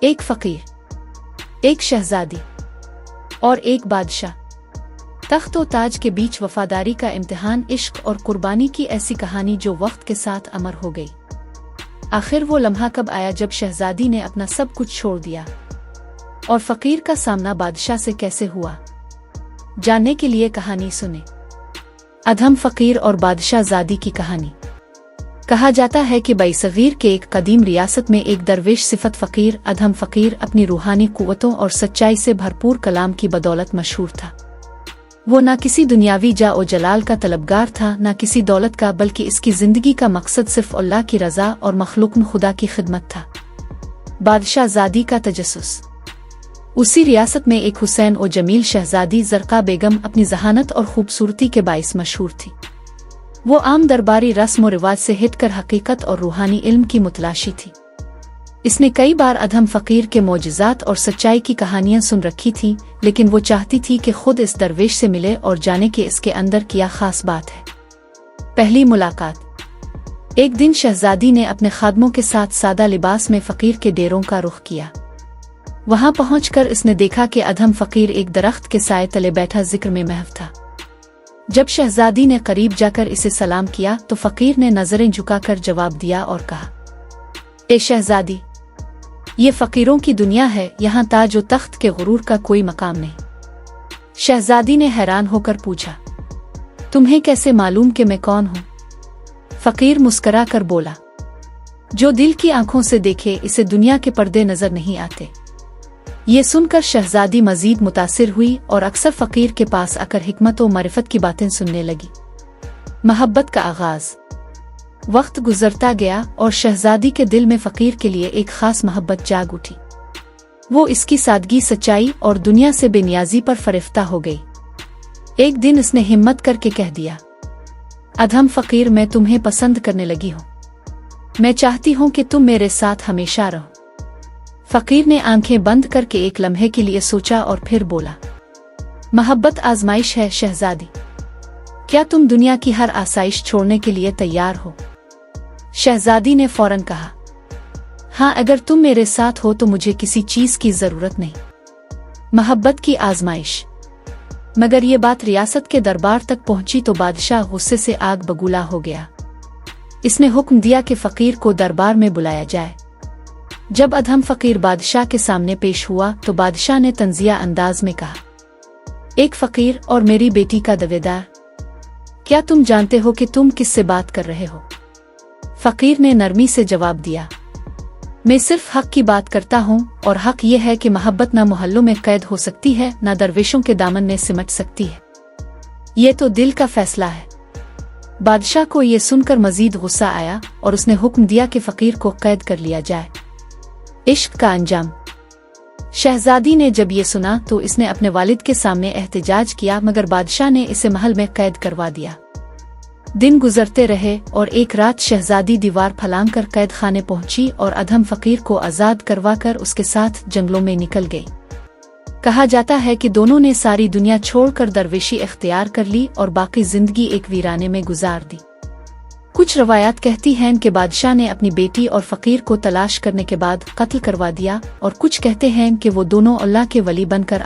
ایک فقیر، ایک شہزادی اور ایک بادشاہ۔ تخت و تاج کے بیچ وفاداری کا امتحان، عشق اور قربانی کی ایسی کہانی جو وقت کے ساتھ امر ہو گئی۔ آخر وہ لمحہ کب آیا جب شہزادی نے اپنا سب کچھ چھوڑ دیا؟ اور فقیر کا سامنا بادشاہ سے کیسے ہوا؟ جاننے کے لیے کہانی سنیں۔ ادھم فقیر اور بادشاہ زادی کی کہانی۔ کہا جاتا ہے کہ برصغیر کے ایک قدیم ریاست میں ایک درویش صفت فقیر ادھم فقیر اپنی روحانی قوتوں اور سچائی سے بھرپور کلام کی بدولت مشہور تھا۔ وہ نہ کسی دنیاوی جاہ و جلال کا طلبگار تھا، نہ کسی دولت کا، بلکہ اس کی زندگی کا مقصد صرف اللہ کی رضا اور مخلوق خدا کی خدمت تھا۔ بادشاہ زادی کا تجسس۔ اسی ریاست میں ایک حسین و جمیل شہزادی زرقا بیگم اپنی ذہانت اور خوبصورتی کے باعث مشہور تھی۔ وہ عام درباری رسم و رواج سے ہٹ کر حقیقت اور روحانی علم کی متلاشی تھی۔ اس نے کئی بار ادھم فقیر کے معجزات اور سچائی کی کہانیاں سن رکھی تھیں، لیکن وہ چاہتی تھی کہ خود اس درویش سے ملے اور جانے کہ اس کے اندر کیا خاص بات ہے۔ پہلی ملاقات۔ ایک دن شہزادی نے اپنے خادموں کے ساتھ سادہ لباس میں فقیر کے ڈیروں کا رخ کیا۔ وہاں پہنچ کر اس نے دیکھا کہ ادھم فقیر ایک درخت کے سائے تلے بیٹھا ذکر میں محو تھا۔ جب شہزادی نے قریب جا کر اسے سلام کیا تو فقیر نے نظریں جھکا کر جواب دیا اور کہا، اے شہزادی، یہ فقیروں کی دنیا ہے، یہاں تاج و تخت کے غرور کا کوئی مقام نہیں۔ شہزادی نے حیران ہو کر پوچھا، تمہیں کیسے معلوم کہ میں کون ہوں؟ فقیر مسکرا کر بولا، جو دل کی آنکھوں سے دیکھے اسے دنیا کے پردے نظر نہیں آتے۔ یہ سن کر شہزادی مزید متاثر ہوئی اور اکثر فقیر کے پاس آ کر حکمت و معرفت کی باتیں سننے لگی۔ محبت کا آغاز۔ وقت گزرتا گیا اور شہزادی کے دل میں فقیر کے لیے ایک خاص محبت جاگ اٹھی۔ وہ اس کی سادگی، سچائی اور دنیا سے بے نیازی پر فریفتہ ہو گئی۔ ایک دن اس نے ہمت کر کے کہہ دیا، ادھم فقیر، میں تمہیں پسند کرنے لگی ہوں۔ میں چاہتی ہوں کہ تم میرے ساتھ ہمیشہ رہو۔ فقیر نے آنکھیں بند کر کے ایک لمحے کے لیے سوچا اور پھر بولا، محبت آزمائش ہے شہزادی، کیا تم دنیا کی ہر آسائش چھوڑنے کے لیے تیار ہو؟ شہزادی نے فوراً کہا، ہاں، اگر تم میرے ساتھ ہو تو مجھے کسی چیز کی ضرورت نہیں۔ محبت کی آزمائش۔ مگر یہ بات ریاست کے دربار تک پہنچی تو بادشاہ غصے سے آگ بگولا ہو گیا۔ اس نے حکم دیا کہ فقیر کو دربار میں بلایا جائے۔ جب ادھم فقیر بادشاہ کے سامنے پیش ہوا تو بادشاہ نے طنزیہ انداز میں کہا، ایک فقیر اور میری بیٹی کا دعویدار، کیا تم جانتے ہو کہ تم کس سے بات کر رہے ہو؟ فقیر نے نرمی سے جواب دیا، میں صرف حق کی بات کرتا ہوں، اور حق یہ ہے کہ محبت نہ محلوں میں قید ہو سکتی ہے، نہ درویشوں کے دامن میں سمٹ سکتی ہے۔ یہ تو دل کا فیصلہ ہے۔ بادشاہ کو یہ سن کر مزید غصہ آیا اور اس نے حکم دیا کہ فقیر کو قید کر لیا جائے۔ عشق کا انجام۔ شہزادی نے جب یہ سنا تو اس نے اپنے والد کے سامنے احتجاج کیا، مگر بادشاہ نے اسے محل میں قید کروا دیا۔ دن گزرتے رہے اور ایک رات شہزادی دیوار پھلانگ کر قید خانے پہنچی اور ادھم فقیر کو آزاد کروا کر اس کے ساتھ جنگلوں میں نکل گئی۔ کہا جاتا ہے کہ دونوں نے ساری دنیا چھوڑ کر درویشی اختیار کر لی اور باقی زندگی ایک ویرانے میں گزار دی۔ کچھ روایات کہتی ہیں کہ بادشاہ نے اپنی بیٹی اور فقیر کو تلاش کرنے کے بعد قتل کروا دیا، اور کچھ کہتے ہیں کہ وہ دونوں اللہ کے ولی بن کر